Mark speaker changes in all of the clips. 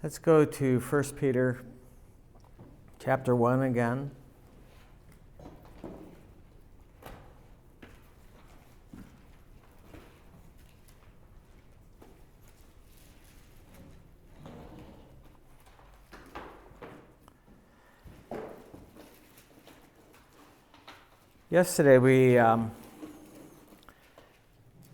Speaker 1: Let's go to 1 Peter chapter 1 again. Yesterday we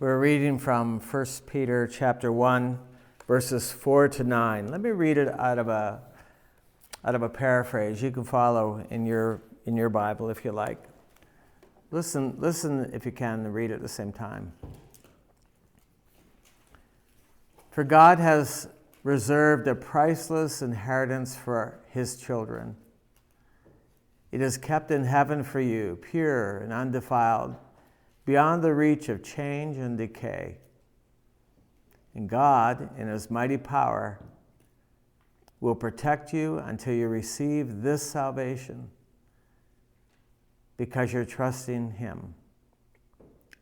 Speaker 1: were reading from 1 Peter chapter 1, verses 4 to 9. Let me read it out of a paraphrase. You can follow in your Bible if you like. Listen if you can and read it at the same time. For God has reserved a priceless inheritance for his children. It is kept in heaven for you, pure and undefiled, beyond the reach of change and decay. And God, in his mighty power, will protect you until you receive this salvation because you're trusting him.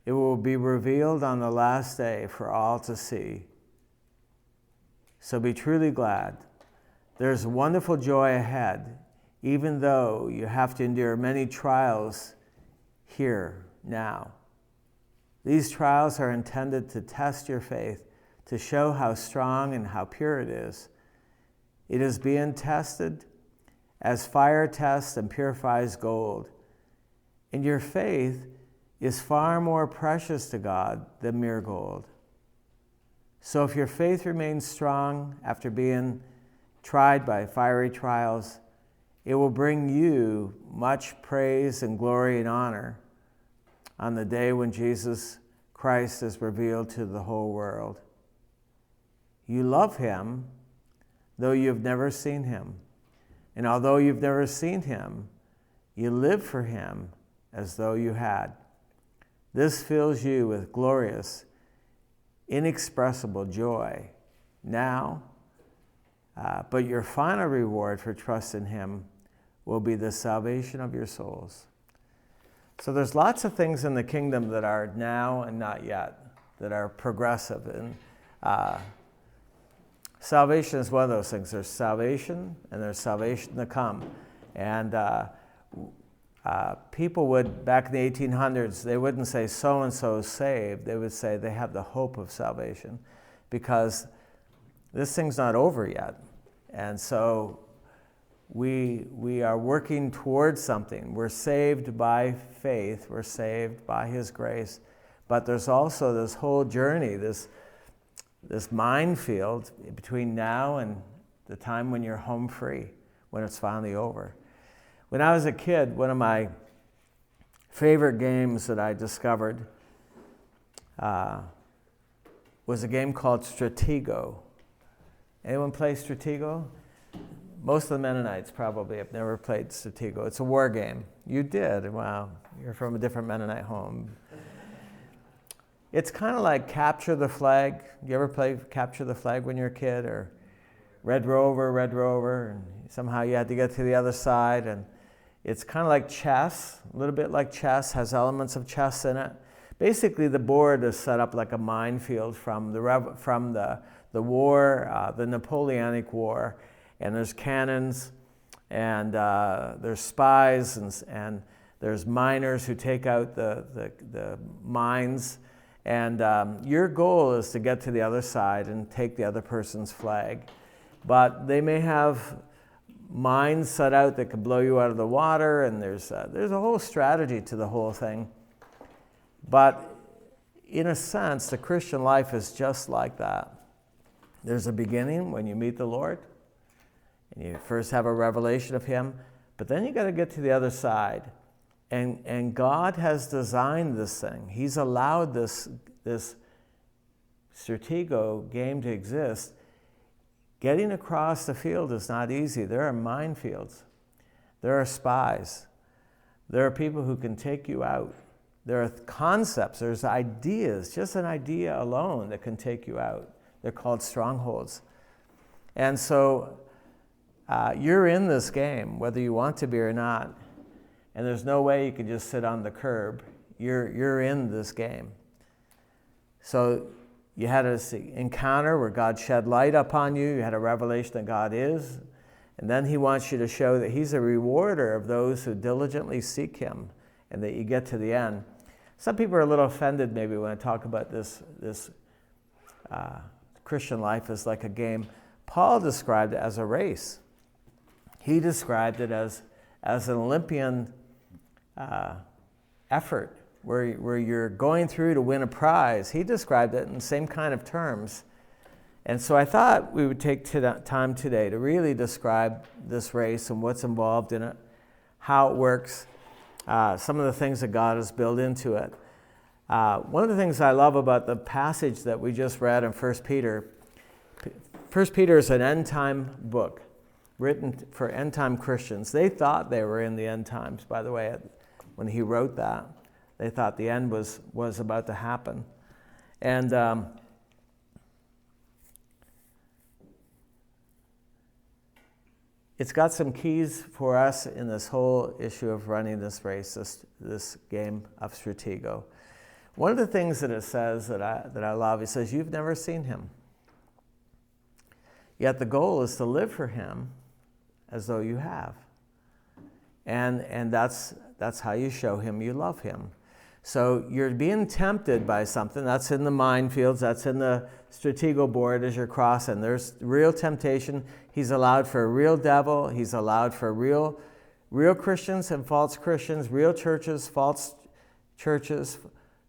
Speaker 1: It will be revealed on the last day for all to see. So be truly glad. There's wonderful joy ahead, even though you have to endure many trials here, now. These trials are intended to test your faith, to show how strong and how pure it is. It is being tested as fire tests and purifies gold. And your faith is far more precious to God than mere gold. So if your faith remains strong after being tried by fiery trials, it will bring you much praise and glory and honor on the day when Jesus Christ is revealed to the whole world. You love him, though you've never seen him. And although you've never seen him, you live for him as though you had. This fills you with glorious, inexpressible joy now, but your final reward for trust in him will be the salvation of your souls. So there's lots of things in the kingdom that are now and not yet, that are progressive. And salvation is one of those things. There's salvation, and there's salvation to come. And people would, back in the 1800s, they wouldn't say so-and-so is saved. They would say they have the hope of salvation, because this thing's not over yet. And so we are working towards something. We're saved by faith. We're saved by his grace. But there's also this whole journey, this minefield between now and the time when you're home free, when it's finally over. When I was a kid, one of my favorite games that I discovered was a game called Stratego. Anyone play Stratego? Most of the Mennonites probably have never played Stratego. It's a war game. You did. Wow. You're from a different Mennonite home. It's kind of like Capture the Flag. You ever play Capture the Flag when you were a kid? Or Red Rover, and somehow you had to get to the other side. And it's kind of like chess, a little bit like chess, has elements of chess in it. Basically, the board is set up like a minefield from the war, the Napoleonic War. And there's cannons, and there's spies, and there's miners who take out the mines. And your goal is to get to the other side and take the other person's flag. But they may have mines set out that could blow you out of the water, and there's a whole strategy to the whole thing. But in a sense, the Christian life is just like that. There's a beginning when you meet the Lord, and you first have a revelation of him, but then you got to get to the other side. And God has designed this thing. He's allowed this Stratego game to exist. Getting across the field is not easy. There are minefields. There are spies. There are people who can take you out. There are concepts. There's ideas, just an idea alone that can take you out. They're called strongholds. And so you're in this game, whether you want to be or not. And there's no way you can just sit on the curb. You're in this game. So You had an encounter where God shed light upon you. You had a revelation that God is. And then he wants you to show that he's a rewarder of those who diligently seek him, and that you get to the end. Some people are a little offended maybe when I talk about this Christian life as like a game. Paul described it as a race. He described it as an Olympian effort where you're going through to win a prize. He described it in the same kind of terms. And so I thought we would take time today to really describe this race and what's involved in it, how it works, some of the things that God has built into it. One of the things I love about the passage that we just read in 1 Peter, 1 Peter is an end-time book written for end-time Christians. They thought they were in the end times, by the way, when he wrote that. They thought the end was about to happen. And it's got some keys for us in this whole issue of running this race, this game of Stratego. One of the things that it says that I love, it says, you've never seen him. Yet the goal is to live for him as though you have. And that's how you show him you love him. So you're being tempted by something. That's in the minefields. That's in the Stratego board as you're crossing. There's real temptation. He's allowed for a real devil. He's allowed for real Christians and false Christians, real churches, false churches,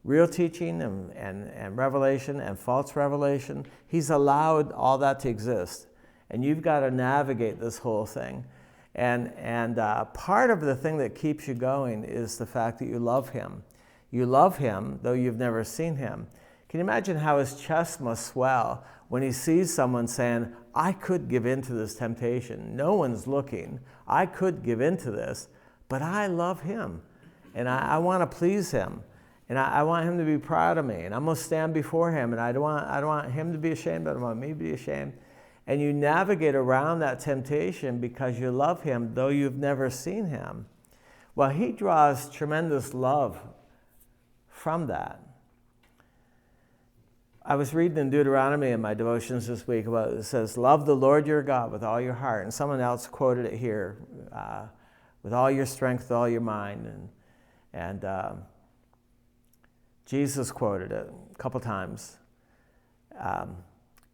Speaker 1: real teaching and revelation and false revelation. He's allowed all that to exist. And you've got to navigate this whole thing. And part of the thing that keeps you going is the fact that you love him. You love him, though you've never seen him. Can you imagine how his chest must swell when he sees someone saying, I could give in to this temptation. No one's looking. I could give in to this, but I love him. And I want to please him. And I want him to be proud of me. And I'm going to stand before him. And I don't want him to be ashamed. I don't want me to be ashamed. And you navigate around that temptation because you love him, though you've never seen him. Well, he draws tremendous love from that. I was reading in Deuteronomy in my devotions this week about it says, love the Lord your God with all your heart. And someone else quoted it here, with all your strength, with all your mind. And Jesus quoted it a couple times.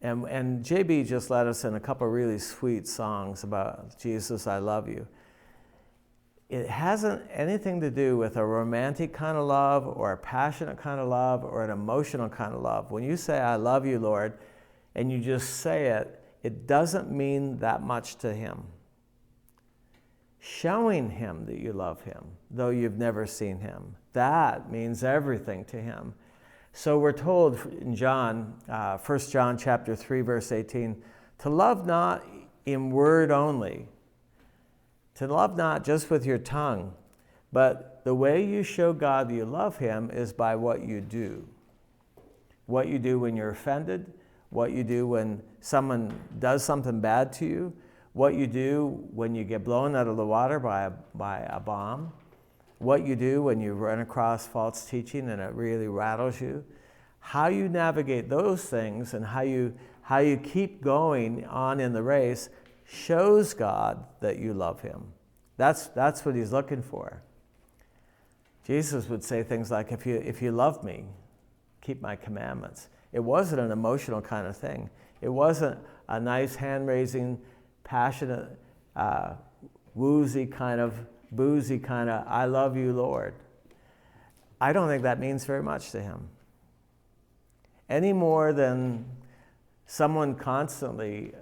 Speaker 1: And JB just led us in a couple really sweet songs about Jesus, I love you. It hasn't anything to do with a romantic kind of love or a passionate kind of love or an emotional kind of love. When you say, I love you, Lord, and you just say it, it doesn't mean that much to him. Showing him that you love him, though you've never seen him, that means everything to him. So we're told in John, 1 John chapter 3, verse 18, to love not in word only, to love not just with your tongue, but the way you show God that you love him is by what you do. What you do when you're offended, what you do when someone does something bad to you, what you do when you get blown out of the water by a bomb, what you do when you run across false teaching and it really rattles you, how you navigate those things and how you keep going on in the race shows God that you love him. That's what he's looking for. Jesus would say things like, if you love me, keep my commandments. It wasn't an emotional kind of thing. It wasn't a nice hand-raising, passionate, boozy kind of, I love you, Lord. I don't think that means very much to him. Any more than someone constantly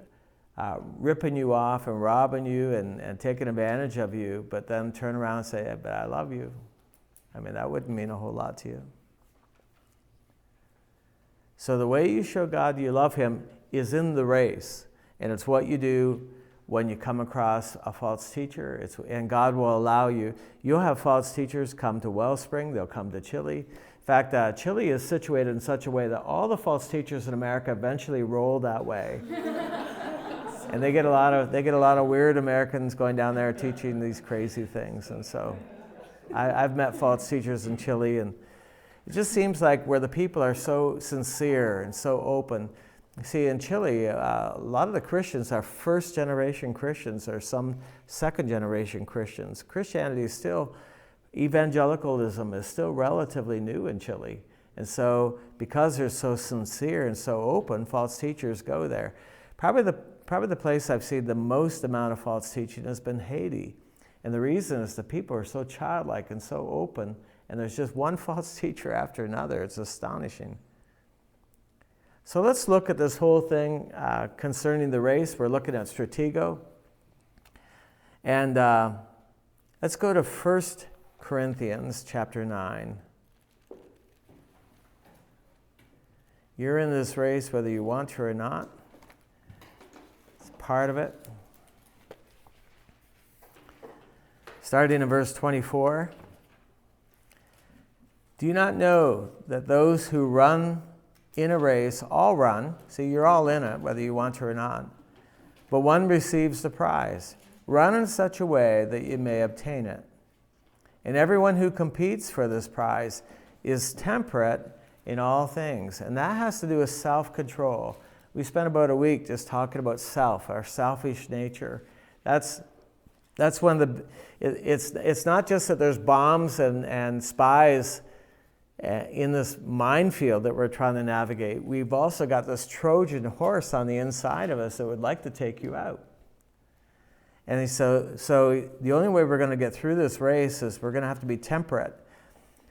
Speaker 1: ripping you off and robbing you and taking advantage of you, but then turn around and say, but I love you. I mean, that wouldn't mean a whole lot to you. So the way you show God you love him is in the race. And it's what you do when you come across a false teacher. And God will allow you. You'll have false teachers come to Wellspring. They'll come to Chile. In fact, Chile is situated in such a way that all the false teachers in America eventually roll that way. And they get a lot of weird Americans going down there teaching these crazy things. And so I've met false teachers in Chile, and It just seems like where the people are so sincere and so open. You see, in Chile, a lot of the Christians are first-generation Christians or some second-generation Christians. Christianity is still, evangelicalism is still relatively new in Chile. And so because they're so sincere and so open, false teachers go there. Probably the place I've seen the most amount of false teaching has been Haiti. And the reason is the people are so childlike and so open, and there's just one false teacher after another. It's astonishing. So let's look at this whole thing concerning the race. We're looking at Stratego. And let's go to 1 Corinthians chapter 9. You're in this race whether you want to or not. It's part of it. Starting in verse 24. Do you not know that those who run in a race all run? See, you're all in it, whether you want to or not. But one receives the prize. Run in such a way that you may obtain it. And everyone who competes for this prize is temperate in all things. And that has to do with self-control. We spent about a week just talking about self, our selfish nature. That's one of the... It's not just that there's bombs and spies in this minefield that we're trying to navigate. We've also got this Trojan horse on the inside of us that would like to take you out. And so the only way we're going to get through this race is we're going to have to be temperate.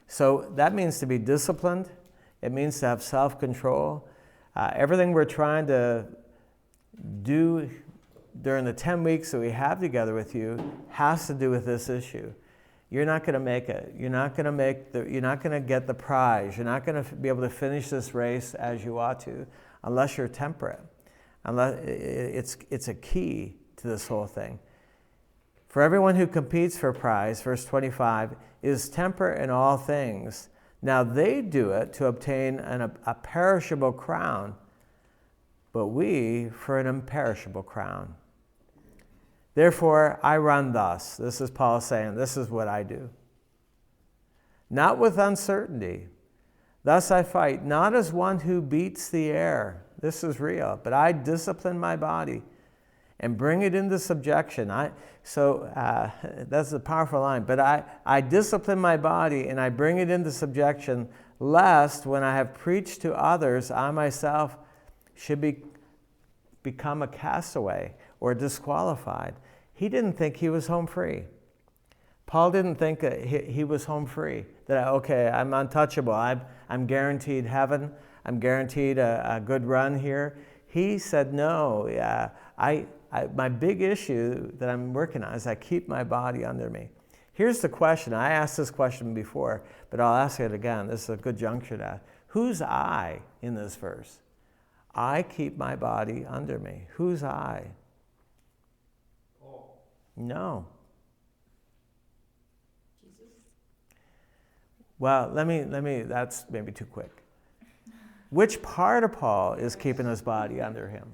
Speaker 1: So that means to be disciplined. It means to have self-control. Everything we're trying to do during the 10 weeks that we have together with you has to do with this issue. You're not going to make it. You're not going to get the prize. You're not going to be able to finish this race as you ought to unless you're temperate. Unless it's a key to this whole thing. For everyone who competes for a prize, verse 25, is temperate in all things. Now they do it to obtain a perishable crown, but we for an imperishable crown. Therefore, I run thus. This is Paul saying, this is what I do. Not with uncertainty. Thus I fight, not as one who beats the air. This is real. But I discipline my body and bring it into subjection. That's a powerful line. But I discipline my body and I bring it into subjection, lest when I have preached to others, I myself should become a castaway or disqualified. He didn't think he was home free. Paul didn't think that he was home free. That, okay, I'm untouchable. I'm guaranteed heaven. I'm guaranteed a good run here. He said, no, my big issue that I'm working on is I keep my body under me. Here's the question. I asked this question before, but I'll ask it again. This is a good juncture to ask. Who's I in this verse? I keep my body under me. Who's I? Paul. No. Jesus? Well, let me, that's maybe too quick. Which part of Paul is keeping his body under him?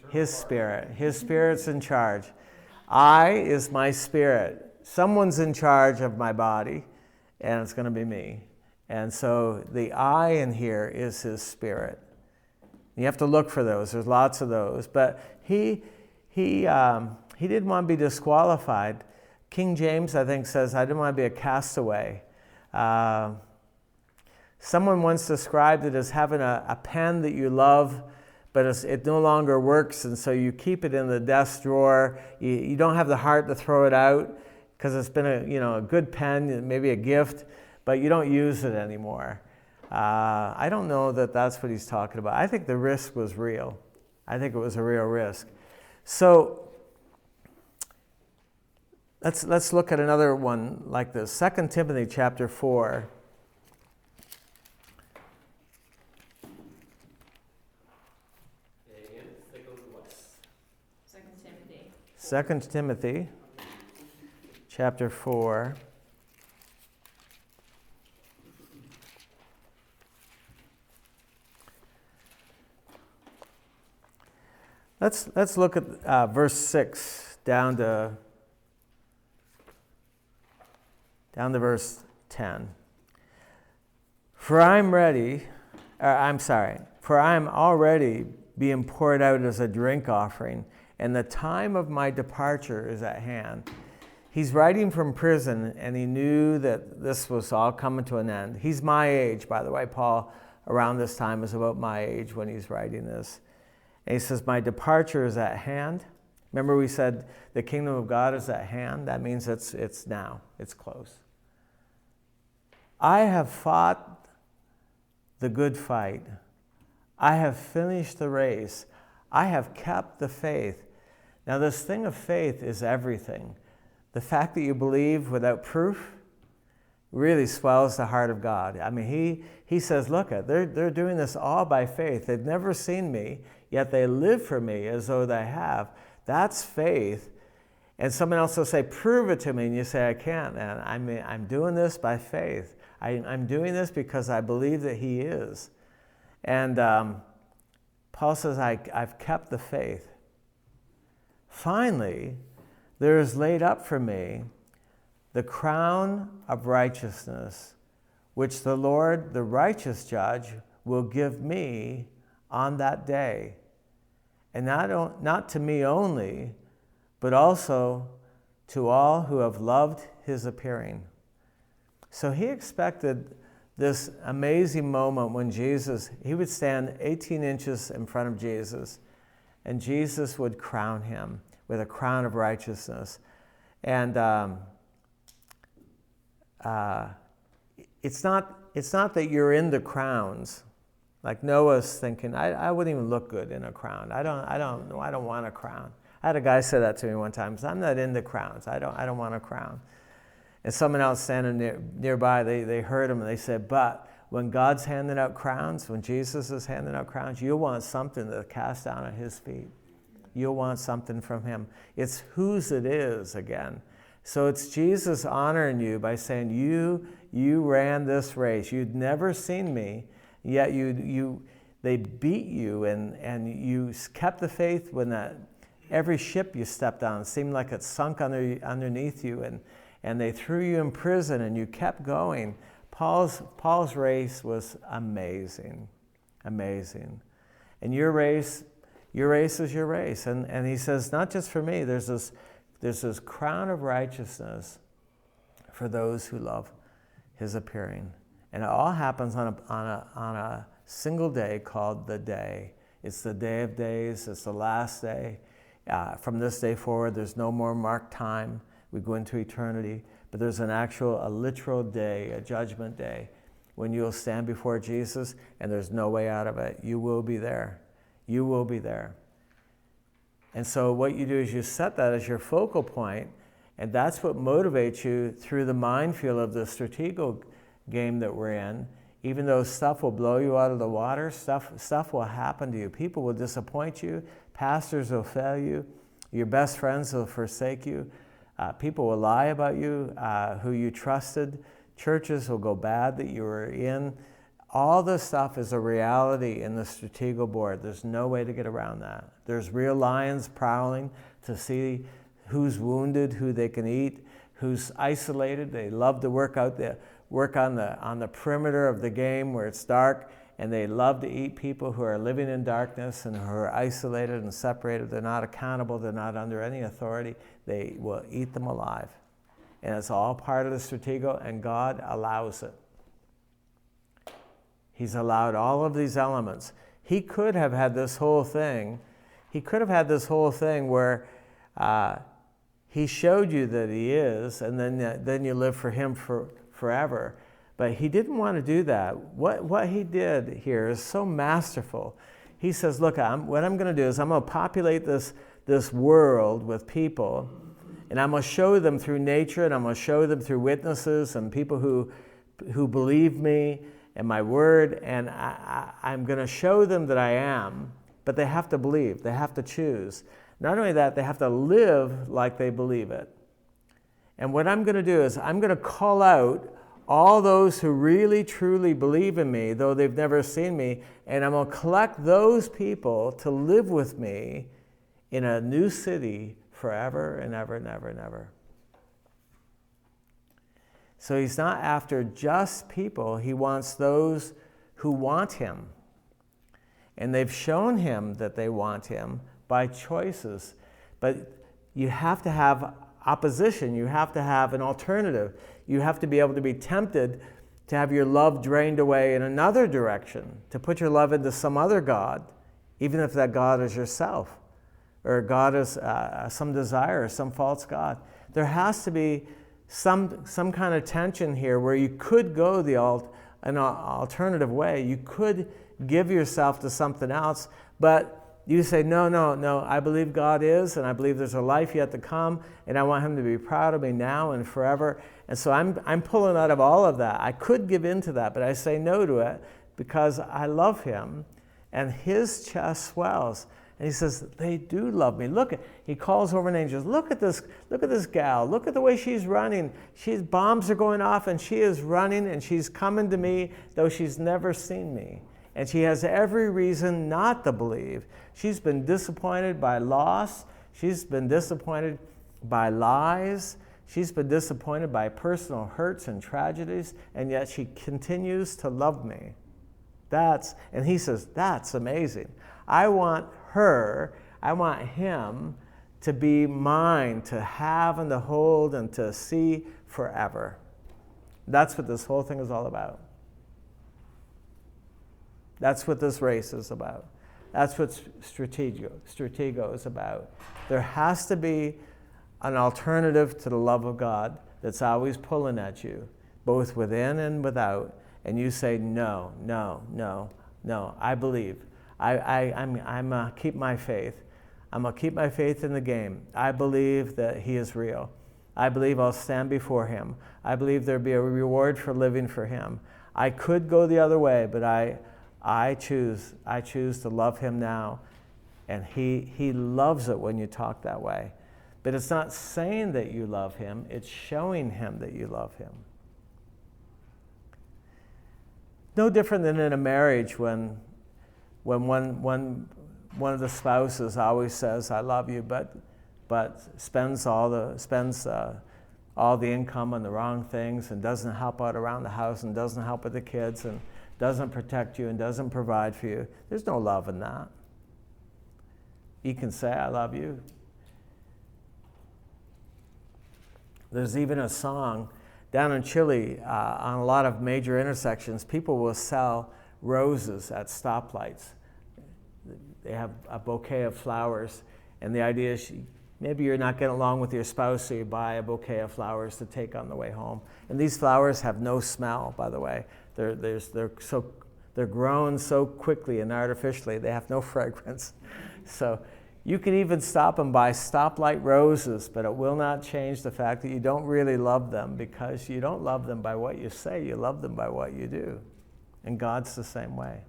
Speaker 1: His spirit. His spirit's in charge. I is my spirit. Someone's in charge of my body, and it's going to be me. And so the I in here is his spirit. You have to look for those. There's lots of those. But he didn't want to be disqualified. King James, I think, says, I didn't want to be a castaway. Someone once described it as having a pen that you love, but it no longer works, and so you keep it in the desk drawer. You don't have the heart to throw it out because it's been a good pen, maybe a gift, but you don't use it anymore. I don't know that that's what he's talking about. I think the risk was real. I think it was a real risk. So let's look at another one like this. 2 Timothy chapter 4. Second Timothy chapter 4. Let's look at verse 6 down to verse 10. For I am already being poured out as a drink offering, and the time of my departure is at hand. He's writing from prison, and he knew that this was all coming to an end. He's my age, by the way. Paul, around this time, is about my age when he's writing this. And he says, my departure is at hand. Remember we said the kingdom of God is at hand? That means it's now. It's close. I have fought the good fight. I have finished the race. I have kept the faith. Now this thing of faith is everything. The fact that you believe without proof really swells the heart of God. I mean, he says, look, they're doing this all by faith. They've never seen me, yet they live for me as though they have. That's faith. And someone else will say, prove it to me. And you say, I can't, man. I'm doing this by faith. I'm doing this because I believe that he is. And Paul says, I've kept the faith. Finally, there is laid up for me the crown of righteousness, which the Lord, the righteous judge, will give me on that day. And not to me only, but also to all who have loved his appearing. So he expected this amazing moment when he would stand 18 inches in front of Jesus, and Jesus would crown him with a crown of righteousness. And it's not that you're in the crowns. Like Noah's thinking, I wouldn't even look good in a crown. I don't want a crown. I had a guy say that to me one time. I'm not into crowns. I don't want a crown. And someone else standing nearby, they heard him and they said, but when God's handing out crowns, when Jesus is handing out crowns, you'll want something to cast down at his feet. You'll want something from him. It's whose it is again. So it's Jesus honoring you by saying, you ran this race. You'd never seen me, yet they beat you and you kept the faith when every ship you stepped on seemed like it sunk underneath you, and they threw you in prison and you kept going. Paul's race was amazing, amazing. And your race is your race. And he says, not just for me, there's this crown of righteousness for those who love his appearing. And it all happens on a single day called the day. It's the day of days. It's the last day. From this day forward, there's no more marked time. We go into eternity. But there's a literal day, a judgment day, when you'll stand before Jesus and there's no way out of it. You will be there. You will be there. And so what you do is you set that as your focal point, and that's what motivates you through the minefield of the Stratego game that we're in. Even though stuff will blow you out of the water, stuff will happen to you. People will disappoint you. Pastors will fail you. Your best friends will forsake you. People will lie about you, who you trusted. Churches will go bad that you were in. All this stuff is a reality in the Stratego board. There's no way to get around that. There's real lions prowling to see who's wounded, who they can eat, who's isolated. They love to work on the perimeter of the game where it's dark, and they love to eat people who are living in darkness and who are isolated and separated. They're not accountable. They're not under any authority. They will eat them alive. And it's all part of the Stratego, and God allows it. He's allowed all of these elements. He could have had this whole thing. He could have had this whole thing where he showed you that he is, and then you live for him forever. But he didn't want to do that. What he did here is so masterful. He says, look, what I'm going to do is I'm going to populate this world with people, and I'm going to show them through nature, and I'm going to show them through witnesses and people who believe me and my word, and I'm going to show them that I am, but they have to believe. They have to choose. Not only that, they have to live like they believe it. And what I'm going to do is I'm going to call out all those who really, truly believe in me, though they've never seen me, and I'm going to collect those people to live with me in a new city forever and ever and ever and ever. So he's not after just people. He wants those who want him. And they've shown him that they want him by choices. But you have to have opposition. You have to have an alternative. You have to be able to be tempted to have your love drained away in another direction, to put your love into some other God, even if that God is yourself, or God is some desire, or some false God. There has to be some kind of tension here where you could go an alternative way. You could give yourself to something else, but you say, no, I believe God is, and I believe there's a life yet to come, and I want him to be proud of me now and forever. And so I'm pulling out of all of that. I could give in to that, but I say no to it because I love him, and his chest swells. And he says, they do love me. He calls over an angel. Look at this gal. Look at the way she's running. Bombs are going off, and she is running, and she's coming to me, though she's never seen me. And she has every reason not to believe. She's been disappointed by loss. She's been disappointed by lies. She's been disappointed by personal hurts and tragedies, and yet she continues to love me. And he says, that's amazing. I want him to be mine, to have and to hold and to see forever. That's what this whole thing is all about. That's what this race is about. That's what Stratego is about. There has to be an alternative to the love of God that's always pulling at you, both within and without. And you say, no, I believe. I'm keep my faith. I'm going to keep my faith in the game. I believe that he is real. I believe I'll stand before him. I believe there'll be a reward for living for him. I could go the other way, but I choose to love him now. And he loves it when you talk that way. But it's not saying that you love him, it's showing him that you love him. No different than in a marriage when one of the spouses always says, I love you, but spends all the income on the wrong things and doesn't help out around the house and doesn't help with the kids and doesn't protect you and doesn't provide for you. There's no love in that. You can say, I love you. There's even a song down in Chile on a lot of major intersections. People will sell roses at stoplights. They have a bouquet of flowers, and the idea is maybe you're not getting along with your spouse, so you buy a bouquet of flowers to take on the way home. And these flowers have no smell, by the way. They're grown so quickly and artificially, they have no fragrance. So you can even stop and buy stoplight roses, but it will not change the fact that you don't really love them, because you don't love them by what you say, you love them by what you do. And God's the same way.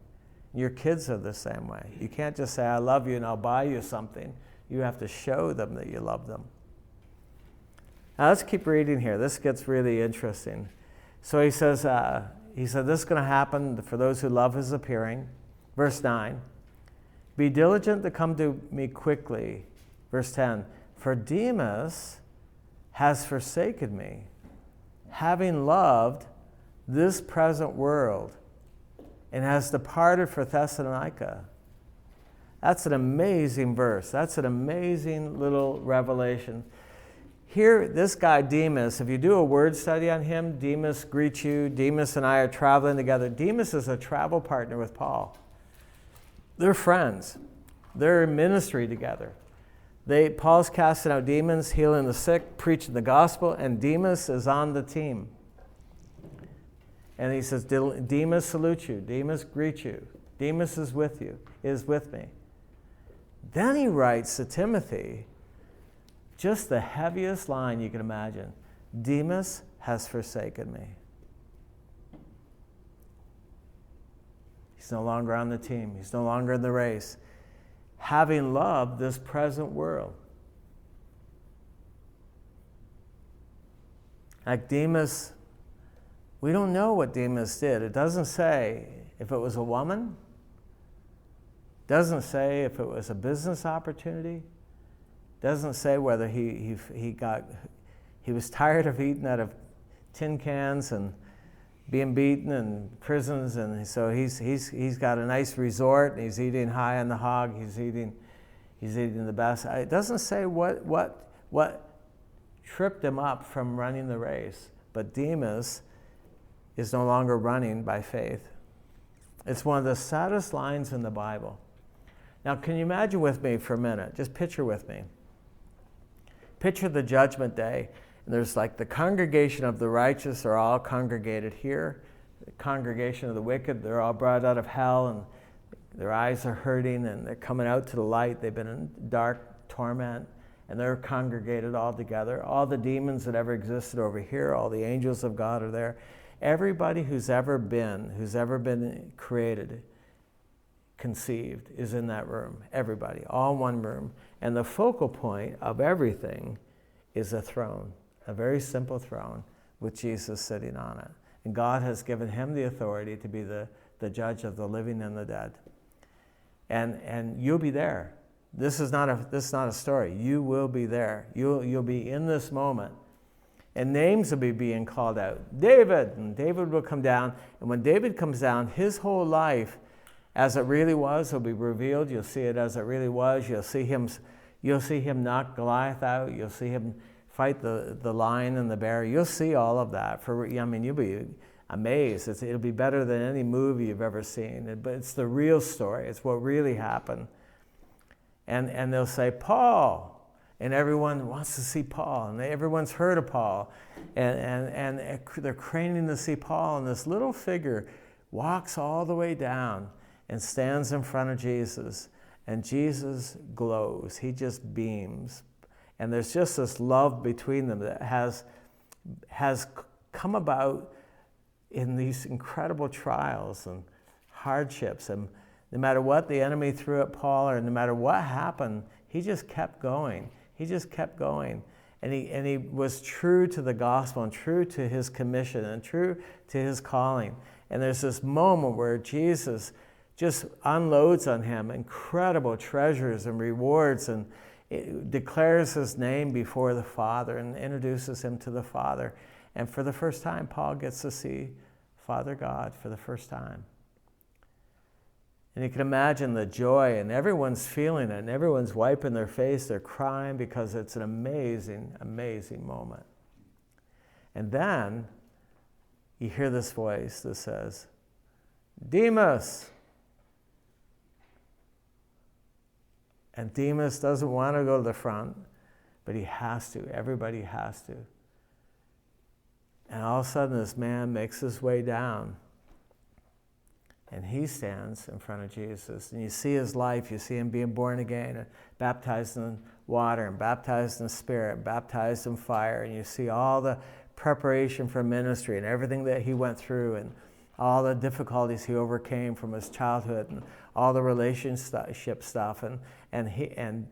Speaker 1: Your kids are the same way. You can't just say, I love you and I'll buy you something. You have to show them that you love them. Now let's keep reading here. This gets really interesting. So he said, this is going to happen for those who love his appearing. Verse 9. Be diligent to come to me quickly. Verse 10. For Demas has forsaken me, having loved this present world, and has departed for Thessalonica. That's an amazing verse. That's an amazing little revelation. Here, this guy Demas, if you do a word study on him, Demas greets you. Demas and I are traveling together. Demas is a travel partner with Paul. They're friends. They're in ministry together. Paul's casting out demons, healing the sick, preaching the gospel, and Demas is on the team. And he says, Demas salutes you. Demas greets you. Demas is with me. Then he writes to Timothy, just the heaviest line you can imagine. Demas has forsaken me. He's no longer on the team. He's no longer in the race. Having loved this present world. Like Demas, we don't know what Demas did. It doesn't say if it was a woman. It doesn't say if it was a business opportunity. It doesn't say whether he was tired of eating out of tin cans and being beaten in prisons, and so he's got a nice resort, and he's eating high on the hog. He's eating the best. It doesn't say what tripped him up from running the race, but Demas is no longer running by faith. It's one of the saddest lines in the Bible. Now, can you imagine with me for a minute? Just picture with me. Picture the judgment day. And there's like the congregation of the righteous are all congregated here. The congregation of the wicked, they're all brought out of hell, and their eyes are hurting, and they're coming out to the light. They've been in dark torment, and they're congregated all together. All the demons that ever existed over here, all the angels of God are there. Everybody who's ever been created, conceived, is in that room. Everybody, all one room. And the focal point of everything is a throne. A very simple throne with Jesus sitting on it. And God has given him the authority to be the judge of the living and the dead. And you'll be there. This is not a story. You will be there. You'll be in this moment. And names will be being called out. David! And David will come down. And when David comes down, his whole life, as it really was, will be revealed. You'll see it as it really was. You'll see him knock Goliath out. You'll see him fight the lion and the bear. You'll see all of that. You'll be amazed. It'll be better than any movie you've ever seen. But it's the real story. It's what really happened. And they'll say, Paul. And everyone wants to see Paul. And everyone's heard of Paul. And they're craning to see Paul. And this little figure walks all the way down and stands in front of Jesus. And Jesus glows. He just beams. And there's just this love between them that has come about in these incredible trials and hardships. And no matter what the enemy threw at Paul, or no matter what happened, he just kept going. He just kept going. And he was true to the gospel and true to his commission and true to his calling. And there's this moment where Jesus just unloads on him incredible treasures and rewards, and it declares his name before the Father and introduces him to the Father. And for the first time, Paul gets to see Father God for the first time. And you can imagine the joy, and everyone's feeling it, and everyone's wiping their face, they're crying, because it's an amazing, amazing moment. And then you hear this voice that says, Demas! And Demas doesn't want to go to the front, but he has to. Everybody has to. And all of a sudden, this man makes his way down. And he stands in front of Jesus. And you see his life. You see him being born again, and baptized in water, and baptized in spirit, and baptized in fire. And you see all the preparation for ministry and everything that he went through, and all the difficulties he overcame from his childhood, and all the relationship stuff. And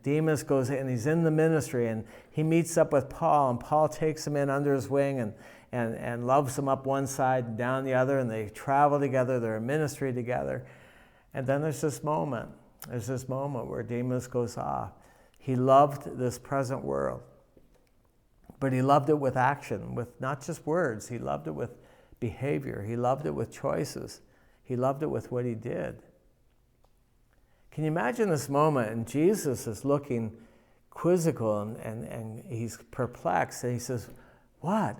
Speaker 1: Demas goes in, and he's in the ministry, and he meets up with Paul, and Paul takes him in under his wing and loves him up one side and down the other, and they travel together, they're in ministry together. And then there's this moment where Demas goes off. He loved this present world, but he loved it with action, with not just words. He loved it with behavior. He loved it with choices. He loved it with what he did. Can you imagine this moment? And Jesus is looking quizzical, and he's perplexed, and he says, What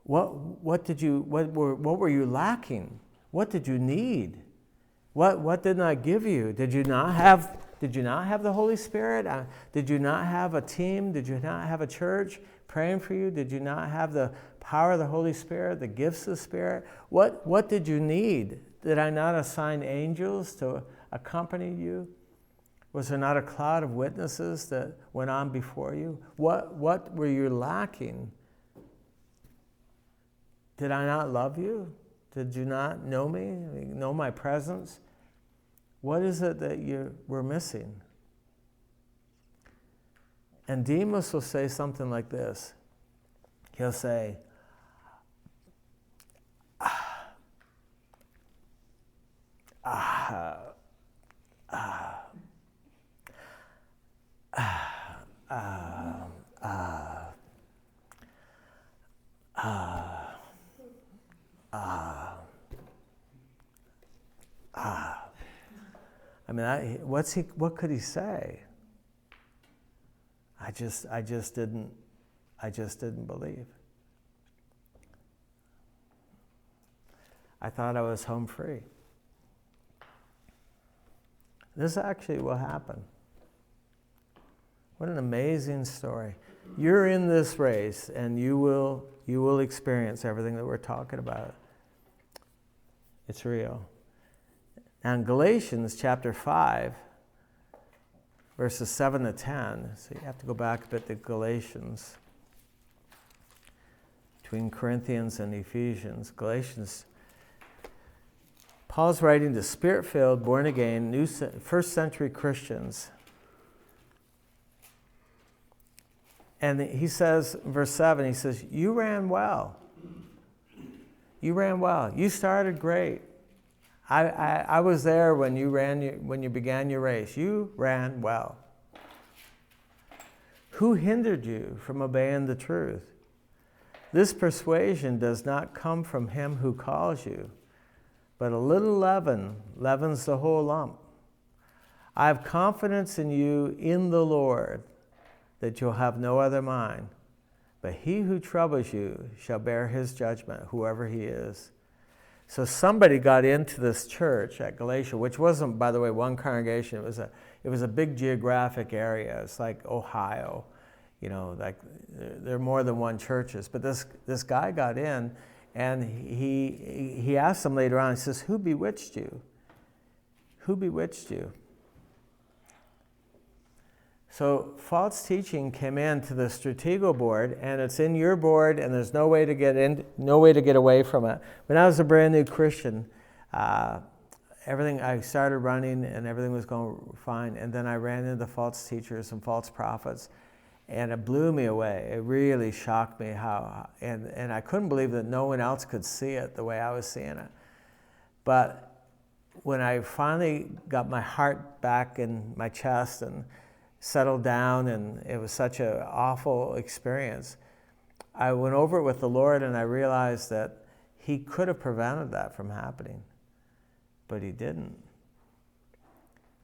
Speaker 1: were you lacking? What did you need? What didn't I give you? Did you not have the Holy Spirit? Did you not have a team? Did you not have a church praying for you? Did you not have the power of the Holy Spirit, the gifts of the Spirit? What did you need? Did I not assign angels to accompany you? Was there not a cloud of witnesses that went on before you? What were you lacking? Did I not love you? Did you not know me, know my presence? What is it that you were missing? And Demas will say something like this. He'll say, mean, what could he say? I just didn't believe. I thought I was home free. This actually will happen. What an amazing story. You're in this race, and you will experience everything that we're talking about. It's real. Now in Galatians chapter 5, verses 7 to 10, so you have to go back a bit to Galatians, between Corinthians and Ephesians. Galatians, Paul's writing to spirit-filled, born-again, first-century Christians. And he says, verse 7, he says, you ran well. You ran well. You started great. I was there when you began your race. You ran well. Who hindered you from obeying the truth? This persuasion does not come from him who calls you, but a little leaven leavens the whole lump. I have confidence in you in the Lord that you'll have no other mind, but he who troubles you shall bear his judgment, whoever he is. So somebody got into this church at Galatia, which wasn't, by the way, one congregation. It was a big geographic area. It's like Ohio, like there are more than one churches. But this guy got in, and he asked them later on. He says, "Who bewitched you? Who bewitched you?" So false teaching came into the Stratego board, and it's in your board, and there's no way to get away from it. When I was a brand new Christian, I started running, and everything was going fine, and then I ran into false teachers and false prophets, and it blew me away. It really shocked me and I couldn't believe that no one else could see it the way I was seeing it. But when I finally got my heart back in my chest and settled down, and it was such an awful experience, I went over it with the Lord, and I realized that he could have prevented that from happening, but he didn't.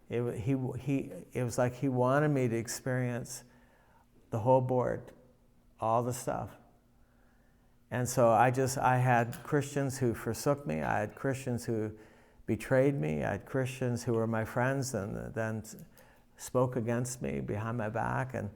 Speaker 1: It was like he wanted me to experience the whole board, all the stuff. And so I had Christians who forsook me. I had Christians who betrayed me. I had Christians who were my friends and then spoke against me behind my back, and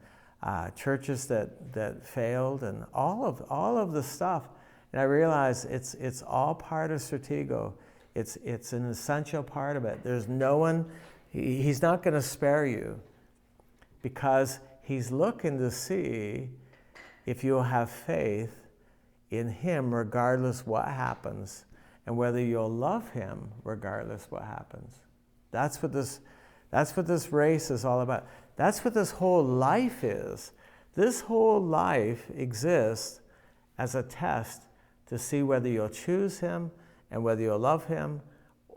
Speaker 1: churches that failed, and all of the stuff. And I realized it's all part of Stratego. It's an essential part of it. There's no one. He's not going to spare you, because he's looking to see if you'll have faith in him regardless what happens, and whether you'll love him regardless what happens. That's what this race is all about. That's what this whole life is. This whole life exists as a test to see whether you'll choose him and whether you'll love him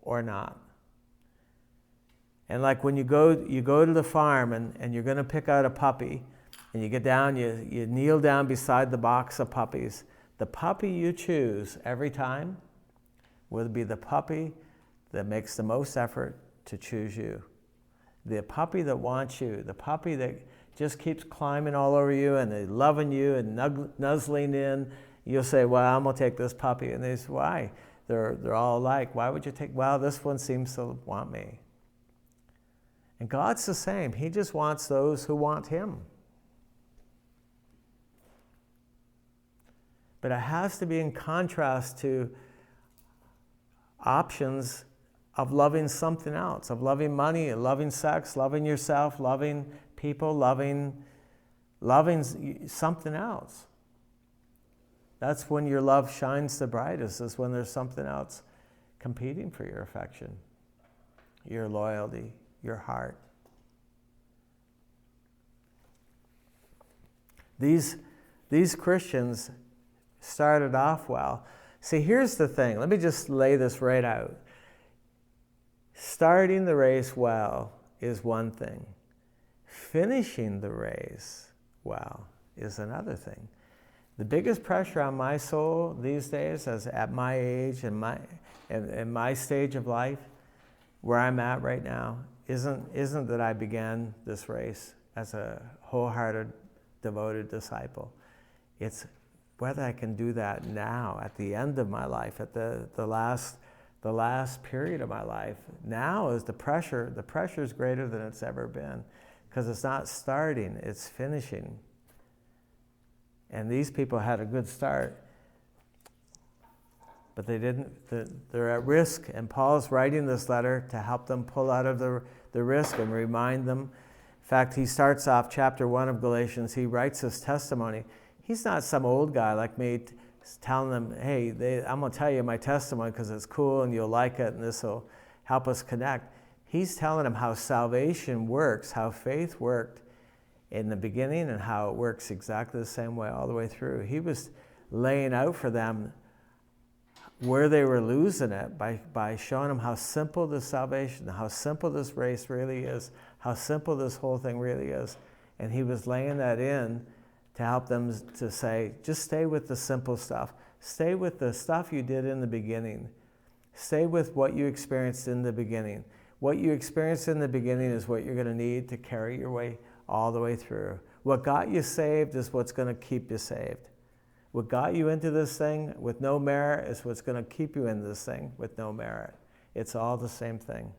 Speaker 1: or not. And like when you go to the farm and you're going to pick out a puppy, and you get down, you kneel down beside the box of puppies. The puppy you choose every time will be the puppy that makes the most effort to choose you. The puppy that wants you, the puppy that just keeps climbing all over you and loving you and nuzzling in, you'll say, well, I'm going to take this puppy. And they say, why? They're all alike. Why would you take, well, this one seems to want me. And God's the same. He just wants those who want him. But it has to be in contrast to options of loving something else, of loving money, loving sex, loving yourself, loving people, loving something else. That's when your love shines the brightest, is when there's something else competing for your affection, your loyalty, your heart. These Christians started off well. See, here's the thing. Let me just lay this right out. Starting the race well is one thing. Finishing the race well is another thing. The biggest pressure on my soul these days, as at my age and my stage of life, where I'm at right now, isn't that I began this race as a wholehearted, devoted disciple. It's whether I can do that now, at the end of my life, at the last period of my life. Now is the pressure is greater than it's ever been, because it's not starting, it's finishing. And these people had a good start, but they didn't. They're at risk, and Paul's writing this letter to help them pull out of the risk and remind them. In fact, he starts off chapter 1 of Galatians, he writes his testimony. He's not some old guy like me telling them, hey, I'm going to tell you my testimony because it's cool and you'll like it and this will help us connect. He's telling them how salvation works, how faith worked in the beginning and how it works exactly the same way all the way through. He was laying out for them where they were losing it by showing them how simple this salvation, how simple this race really is, how simple this whole thing really is. And he was laying that in to help them to say, just stay with the simple stuff. Stay with the stuff you did in the beginning. Stay with what you experienced in the beginning. What you experienced in the beginning is what you're going to need to carry your way all the way through. What got you saved is what's going to keep you saved. What got you into this thing with no merit is what's going to keep you in this thing with no merit. It's all the same thing.